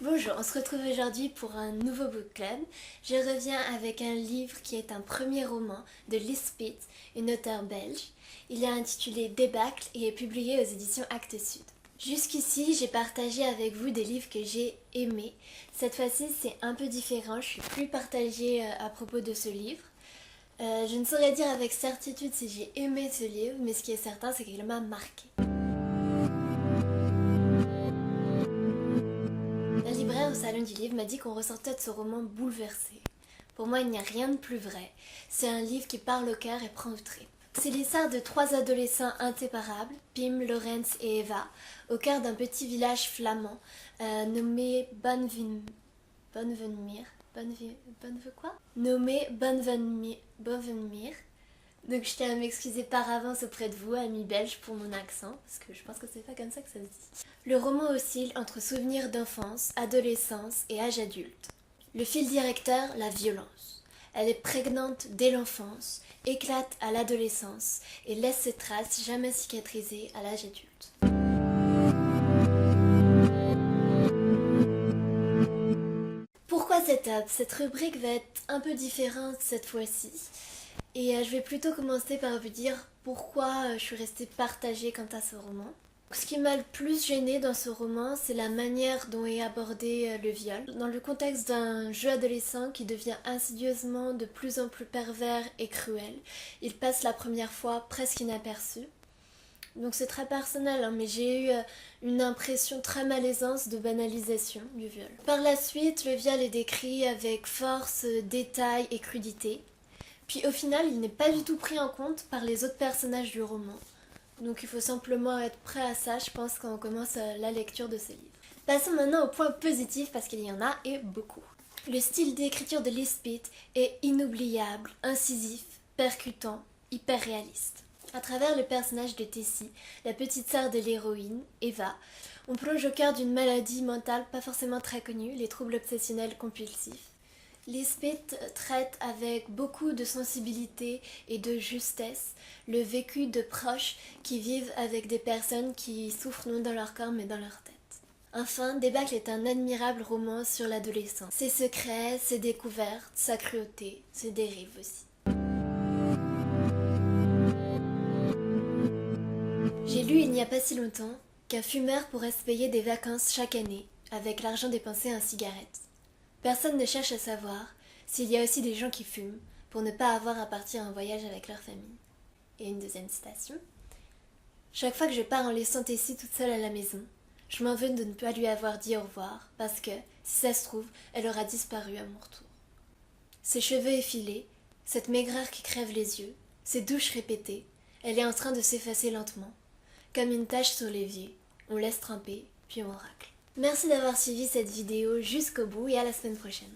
Bonjour, on se retrouve aujourd'hui pour un nouveau book club. Je reviens avec un livre qui est un premier roman de Liz Pitt, une auteure belge. Il est intitulé Débâcle et est publié aux éditions Actes Sud. Jusqu'ici, j'ai partagé avec vous des livres que j'ai aimés. Cette fois-ci, c'est un peu différent, je suis plus partagée à propos de ce livre. Je ne saurais dire avec certitude si j'ai aimé ce livre, mais ce qui est certain, c'est qu'il m'a marqué. La libraire au salon du livre m'a dit qu'on ressortait de ce roman bouleversé. Pour moi, il n'y a rien de plus vrai. C'est un livre qui parle au cœur et prend aux tripes. C'est l'histoire de trois adolescents inséparables, Pim, Lorenz et Eva, au cœur d'un petit village flamand nommé Bonvenmire. Nommé Bonvenmire. Donc je tiens à m'excuser par avance auprès de vous, amis belges, pour mon accent, parce que je pense que c'est pas comme ça que ça se dit. Le roman oscille entre souvenirs d'enfance, adolescence et âge adulte. Le fil directeur, la violence. Elle est prégnante dès l'enfance, éclate à l'adolescence et laisse ses traces jamais cicatrisées à l'âge adulte. Pourquoi cette rubrique va être un peu différente cette fois-ci. Et je vais plutôt commencer par vous dire pourquoi je suis restée partagée quant à ce roman. Ce qui m'a le plus gênée dans ce roman, c'est la manière dont est abordé le viol. Dans le contexte d'un jeu adolescent qui devient insidieusement de plus en plus pervers et cruel, il passe la première fois presque inaperçu. Donc c'est très personnel, hein, mais j'ai eu une impression très malaisante de banalisation du viol. Par la suite, le viol est décrit avec force, détail et crudité. Puis au final, il n'est pas du tout pris en compte par les autres personnages du roman. Donc il faut simplement être prêt à ça, je pense, quand on commence la lecture de ce livre. Passons maintenant au point positif, parce qu'il y en a et beaucoup. Le style d'écriture de Liz Pitt est inoubliable, incisif, percutant, hyper réaliste. À travers le personnage de Tessie, la petite sœur de l'héroïne, Eva, on plonge au cœur d'une maladie mentale pas forcément très connue, les troubles obsessionnels compulsifs. Liz Pitt traite avec beaucoup de sensibilité et de justesse le vécu de proches qui vivent avec des personnes qui souffrent non dans leur corps mais dans leur tête. Enfin, Débâcle est un admirable roman sur l'adolescence. Ses secrets, ses découvertes, sa cruauté, ses dérives aussi. J'ai lu il n'y a pas si longtemps qu'un fumeur pourrait se payer des vacances chaque année avec l'argent dépensé en cigarettes. Personne ne cherche à savoir s'il y a aussi des gens qui fument pour ne pas avoir à partir en voyage avec leur famille. Et une deuxième citation. Chaque fois que je pars en laissant Tessie toute seule à la maison, je m'en veux de ne pas lui avoir dit au revoir parce que, si ça se trouve, elle aura disparu à mon retour. Ses cheveux effilés, cette maigreur qui crève les yeux, ses douches répétées, elle est en train de s'effacer lentement. Comme une tache sur l'évier, on laisse tremper, puis on racle. Merci d'avoir suivi cette vidéo jusqu'au bout et à la semaine prochaine.